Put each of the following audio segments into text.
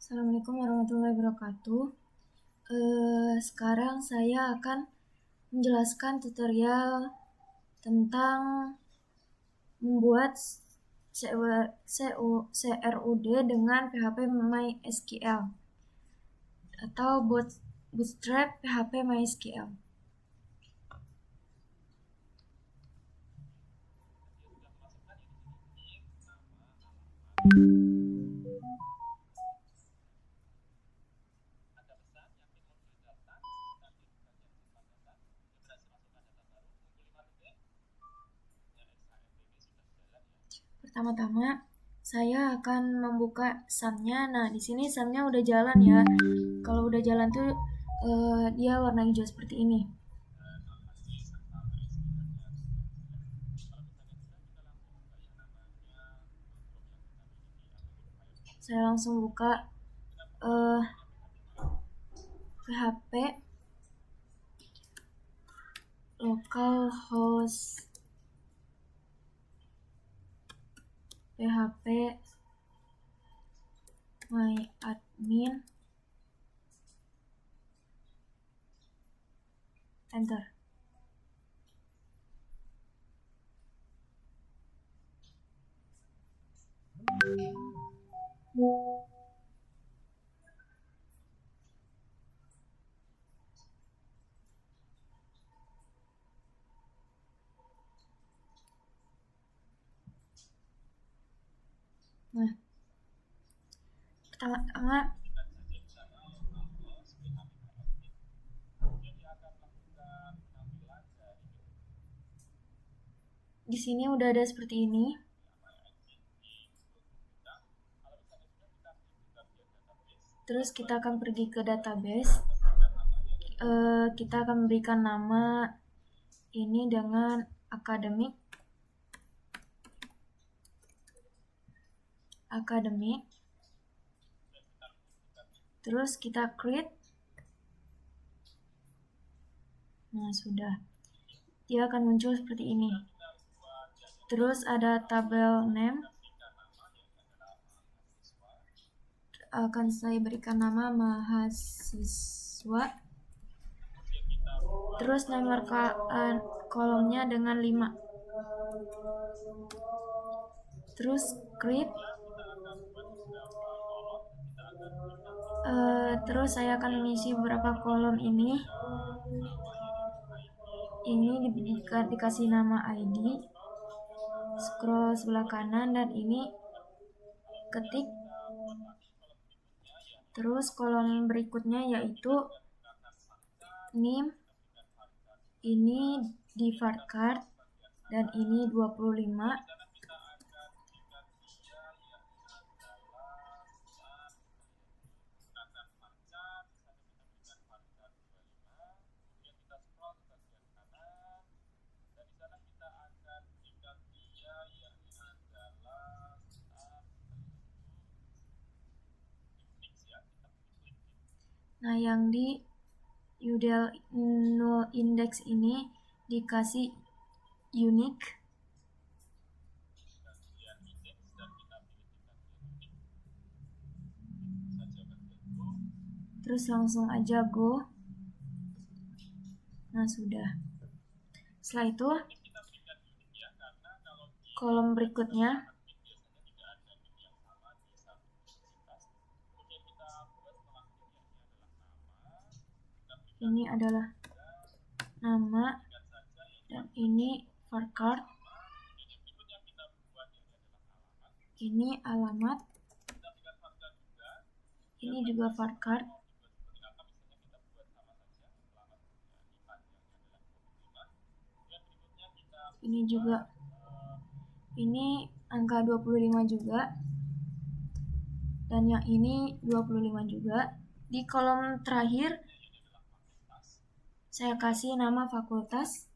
Assalamualaikum warahmatullahi wabarakatuh. Sekarang saya akan menjelaskan tutorial tentang membuat CRUD dengan PHP MySQL atau Bootstrap PHP MySQL. Pertama-tama saya akan membuka SAM-nya. Nah, di sini SAM-nya udah jalan ya. Kalau udah jalan tuh dia warna hijau seperti ini. Saya langsung buka PHP localhost PHP myadmin, enter. Nah, pertama-tama di sini udah ada seperti ini. Terus kita akan pergi ke database. Kita akan memberikan nama ini dengan akademik. Terus kita create. Nah, sudah. Dia akan muncul seperti ini. Terus ada tabel name. Akan saya berikan nama mahasiswa. Terus nomor kolomnya dengan 5. Terus create. Terus saya akan mengisi beberapa kolom ini. Ini dikasih nama ID. Scroll sebelah kanan dan ini ketik. Terus kolom berikutnya yaitu name. Ini di varchar dan ini 25. Nah, yang di UDL null index ini dikasih unique. Terus langsung aja go. Nah, sudah. Setelah itu kolom berikutnya ini adalah nama dan ini varchar. Ini alamat. Ini juga varchar. Ini juga. Ini angka 25 juga. Dan yang ini 25 juga. Di kolom terakhir saya kasih nama fakultas.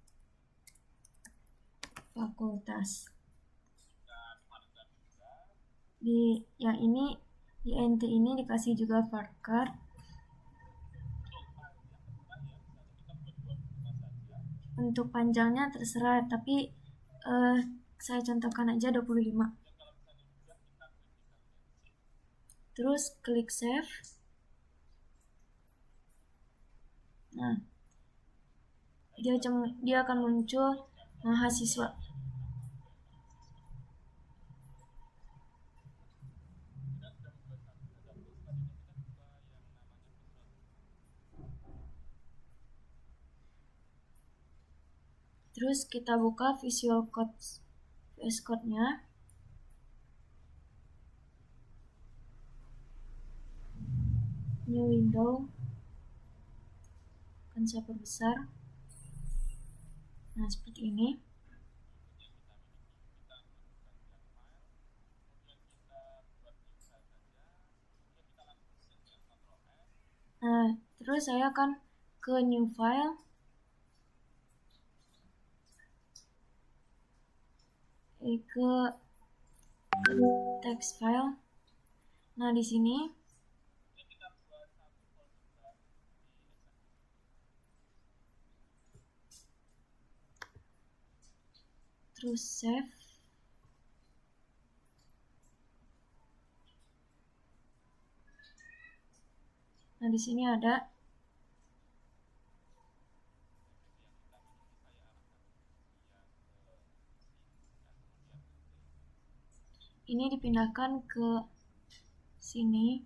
Di yang ini di int ini dikasih juga varchar. Untuk panjangnya terserah, tapi saya contohkan aja 25. terus klik save. Nah, dia akan muncul mahasiswa. Terus kita buka Visual Code VS Code-nya. New window. Akan saya perbesar. Nah, seperti ini. Nah, terus saya akan ke new file. Ke text file. Nah, di sini terus save. Nah, di sini ada ini dipindahkan ke sini.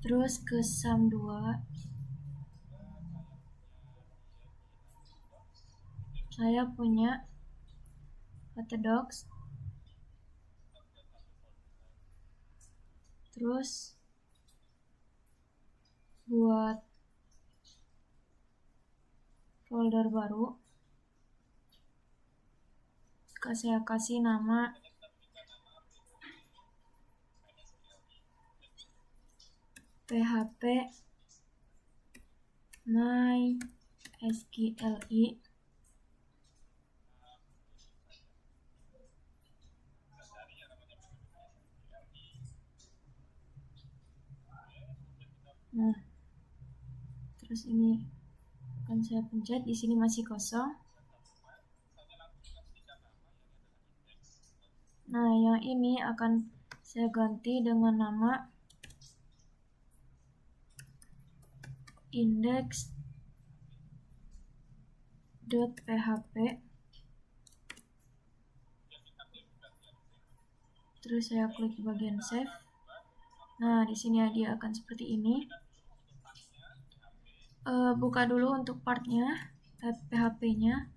Terus ke sum 2. Saya punya Docs. Terus buat folder baru, saya kasih nama PHP MySQLi. Nah, terus ini akan saya pencet. Di sini masih kosong. Nah, yang ini akan saya ganti dengan nama index.php. Terus saya klik bagian save. Nah, di sini dia akan seperti ini. Buka dulu untuk partnya, PHP-nya,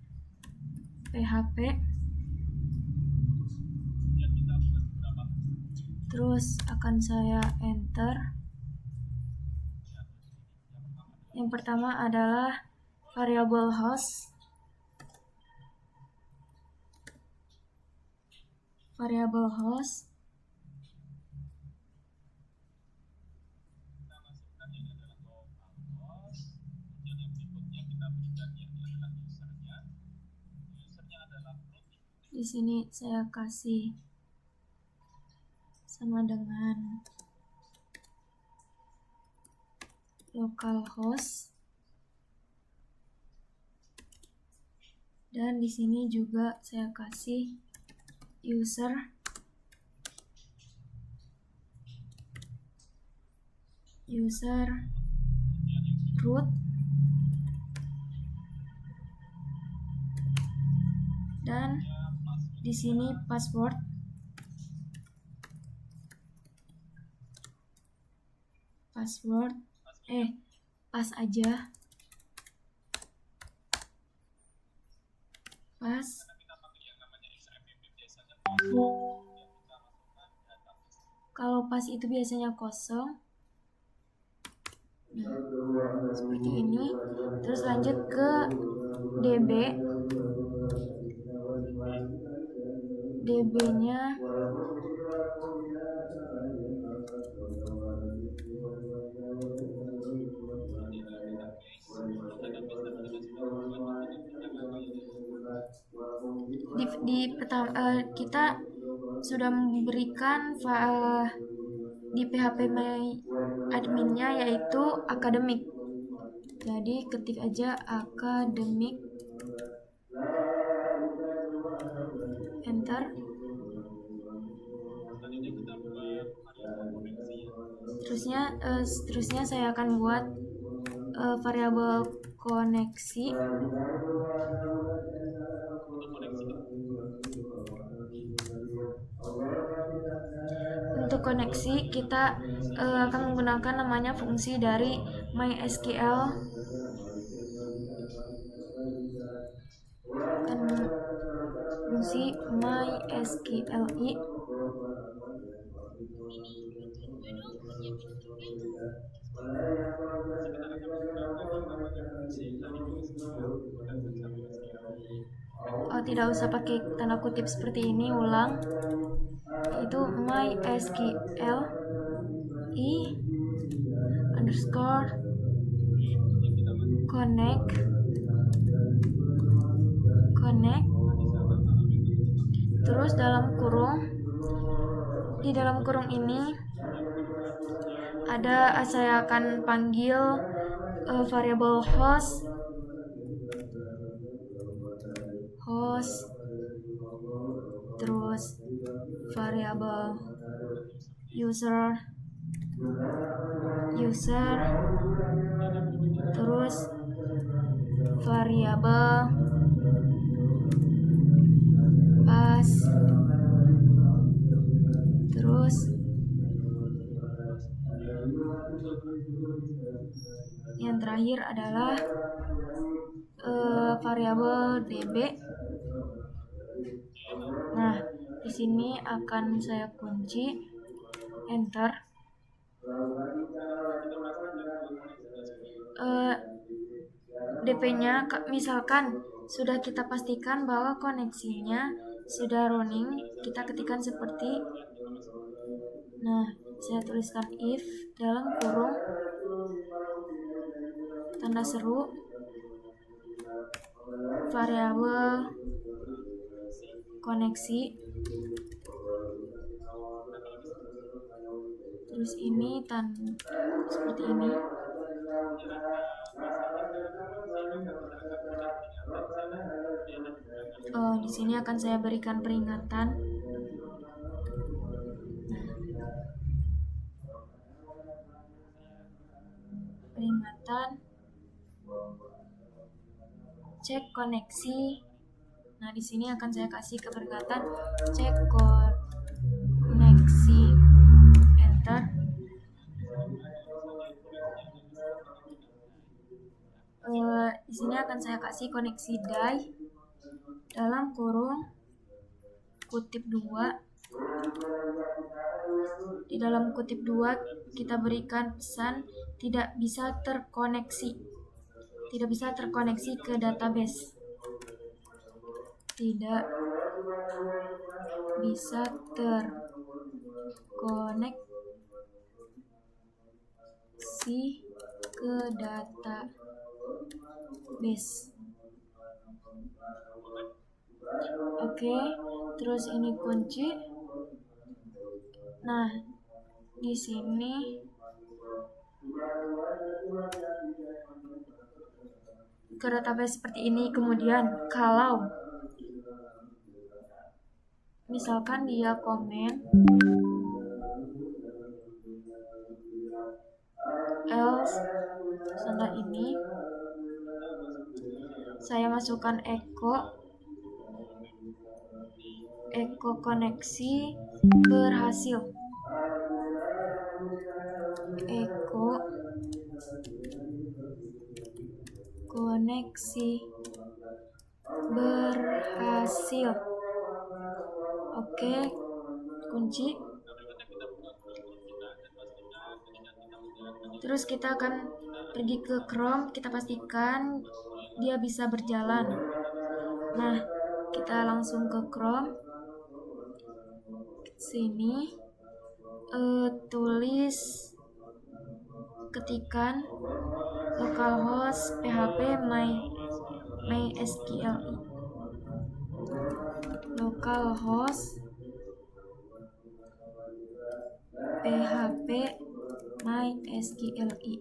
PHP. Terus akan saya enter. Yang pertama adalah variable host. Variable host. Di sini saya kasih sama dengan localhost. Dan di sini juga saya kasih user root dan di sini password. Pas aja. Pas. Kalau pas itu biasanya kosong. Nah, seperti ini. Terus lanjut ke DB. DB-nya kita sudah memberikan di PHP My adminnya yaitu akademik. Jadi ketik aja akademik. Seterusnya saya akan buat variabel koneksi. Untuk koneksi kita akan menggunakan namanya fungsi dari MySQL. Fungsi MySQLi. Tidak usah pakai tanda kutip seperti ini, ulang. Itu MySQL i underscore connect. Terus di dalam kurung ini saya akan panggil variabel host, terus variabel user, terus variabel pass, terus yang terakhir adalah variabel db. Nah, di sini akan saya kunci, enter. DP-nya misalkan sudah kita pastikan bahwa koneksinya sudah running, kita ketikkan seperti, nah, saya tuliskan if dalam kurung tanda seru variabel koneksi, terus ini seperti ini. Di sini akan saya berikan peringatan. Cek koneksi. Nah, di sini akan saya kasih peringatan cek koneksi, enter. Di sini akan saya kasih koneksi die dalam kurung kutip 2. Di dalam kutip 2 kita berikan pesan tidak bisa terkoneksi ke database. Tidak bisa terkoneksi ke database. Oke, terus ini kunci. Nah, di sini ke database seperti ini. Kemudian kalau misalkan dia komen else tanda ini, saya masukkan echo koneksi berhasil. Echo koneksi berhasil. Oke, kunci. Terus kita akan pergi ke Chrome, kita pastikan dia bisa berjalan. Nah, kita langsung ke Chrome. Sini ketikan localhost php mysqli, localhost php mysqli,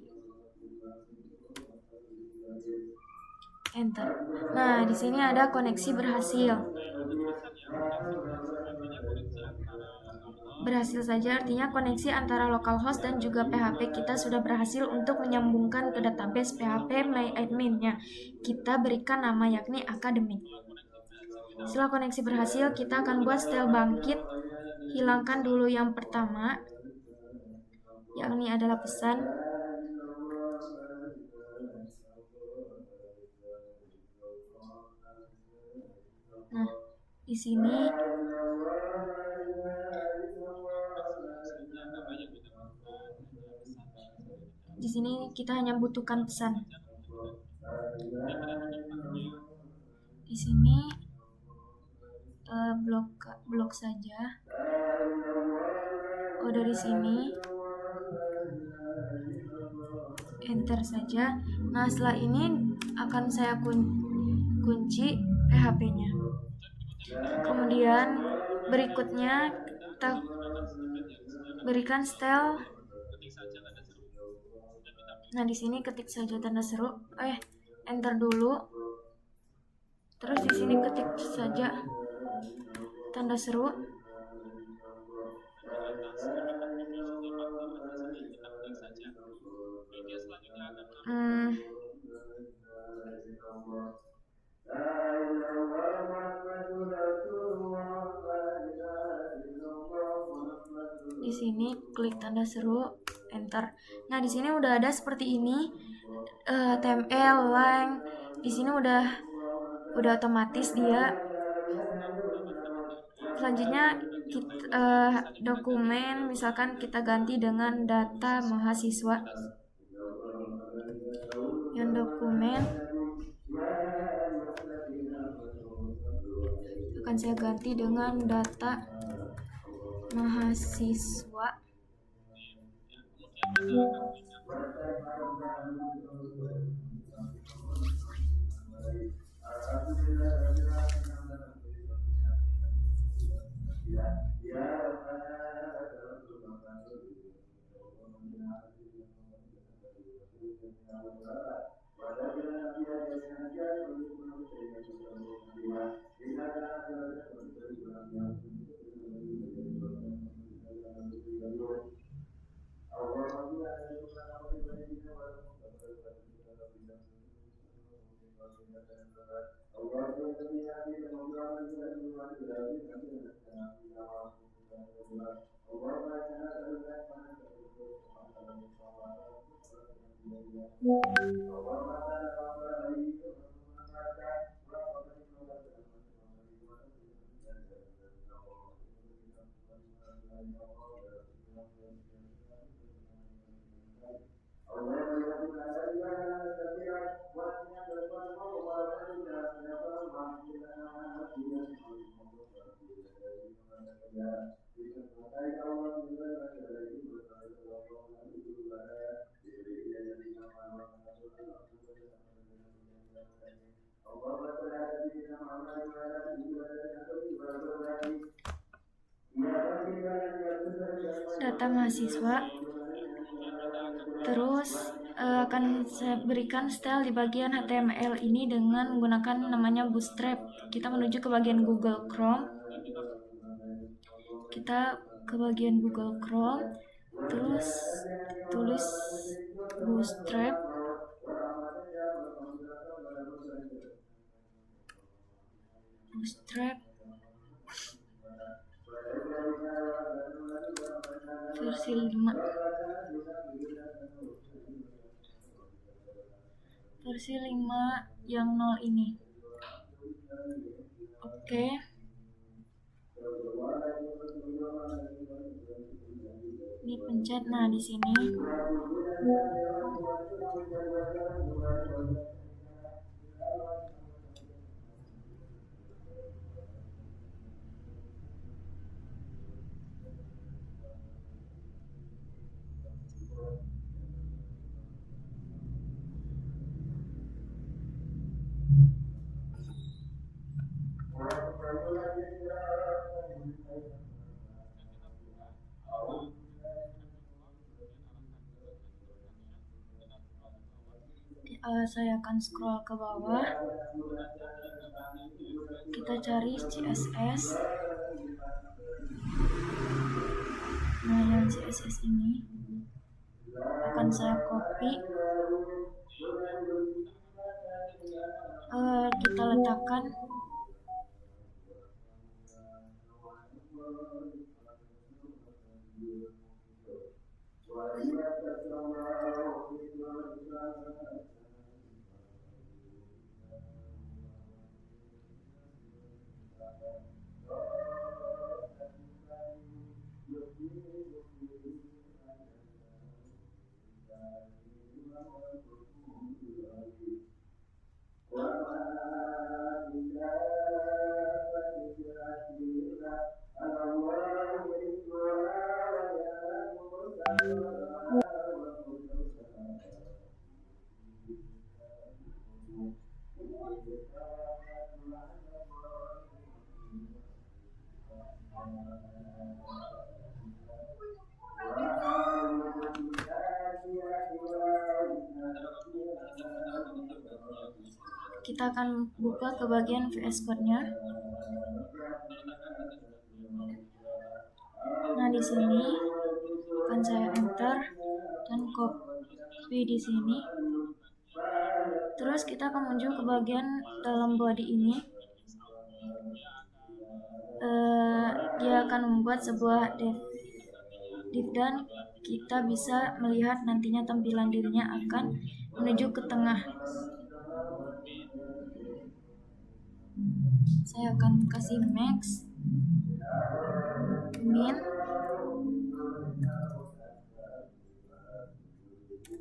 enter. Nah, di sini ada koneksi berhasil. berhasil saja, artinya koneksi antara localhost dan juga PHP kita sudah berhasil untuk menyambungkan ke database PHP MyAdmin-nya. Kita berikan nama yakni akademik. Setelah koneksi berhasil, kita akan buat style bangkit. Hilangkan dulu yang pertama, yakni adalah pesan. Nah, di sini kita hanya butuhkan pesan. Di sini blok saja. Dari sini enter saja. Nah, setelah ini akan saya kunci PHP-nya. Kemudian berikutnya kita berikan style. Nah, di sini ketik saja tanda seru. Enter dulu. Terus di sini ketik saja tanda seru. Di sini klik tanda seru, enter. Nah, di sini udah ada seperti ini, HTML, line. Di sini udah otomatis dia. Selanjutnya dokumen, misalkan kita ganti dengan data mahasiswa. Yang dokumen akan saya ganti dengan data mahasiswa. Data mahasiswa. Terus akan saya berikan style di bagian HTML ini dengan menggunakan namanya Bootstrap. Kita menuju ke bagian Google Chrome. Kita ke bagian Google Chrome, terus tulis Bootstrap. Versi 5. Versi 5 yang 0 ini. Oke. Ini pencet. Nah, di sini saya akan scroll ke bawah. Kita cari CSS. file CSS ini akan saya copy, kita letakkan kita akan buka ke bagian VS Code-nya. Nah, di sini akan saya enter dan copy di sini. Terus kita akan menuju ke bagian dalam body ini. Dia akan membuat sebuah div dan kita bisa melihat nantinya tampilan dirinya akan menuju ke tengah. Saya akan kasih max min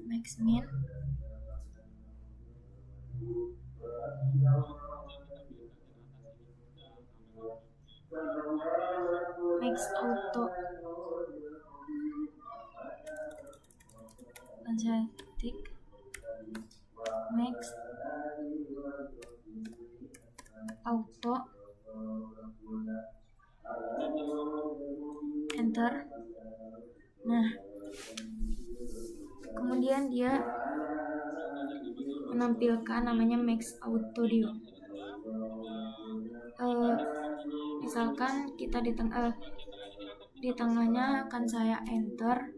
max auto, dan saya ketik max auto, enter. Nah, kemudian dia menampilkan namanya Max Auto Dio. Misalkan kita di tengahnya akan saya enter.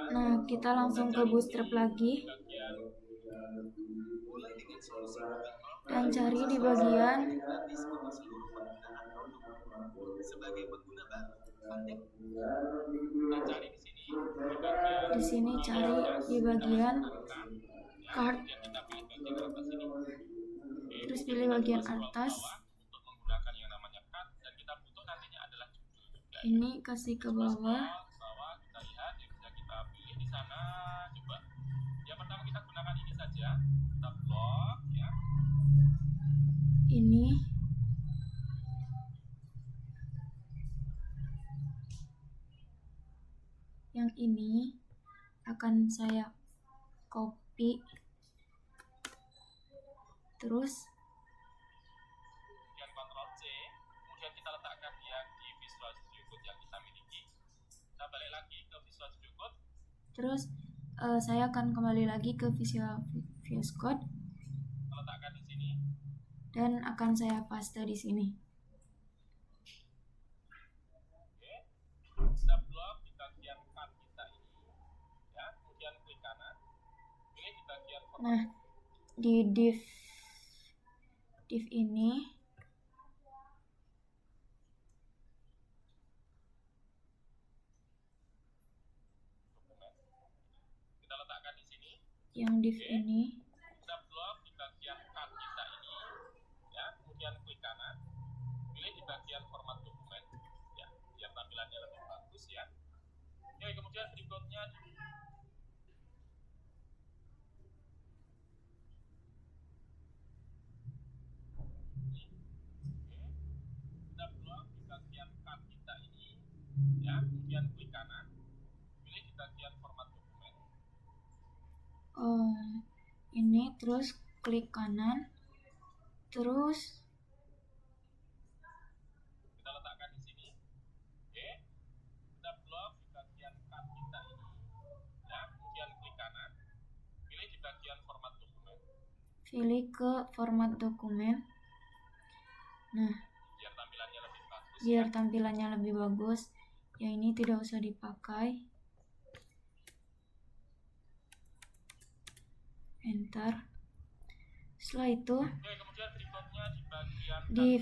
Nah, kita langsung ke bootstrap lagi dan cari di bagian di sini, cari di bagian card, terus pilih bagian atas. Ini kasih ke bawah. Ini yang ini akan saya copy, terus Ctrl C, kemudian kita letakkan dia di Visual Studio Code yang kita miliki. Kita balik lagi ke Visual Studio Code. Terus saya akan kembali lagi ke Visual Code, letakkan di sini, dan akan saya paste di sini. Kita blok di bagian card kita ini, ya. Kemudian klik kanan, pilih di bagian format. Nah, di div ini kita letakkan di sini. Yang div ini kita blok di bagian card kita ini, ya. Kemudian klik kanan, pilih di bagian format dokumen, ya, biar tampilannya lebih bagus, ya. Oke, kemudian berikutnya kita blok di bagian card kita ini, ya. Kemudian klik kanan, pilih di bagian format dokumen. Ini terus klik kanan, terus kita letakkan di sini. Oke, kita blok di bagian card kita ini, ya. Kemudian klik kanan, pilih di bagian format dokumen. pilih ke format dokumen. Nah, biar tampilannya lebih bagus, yang ini tidak usah dipakai. Enter. Setelah itu di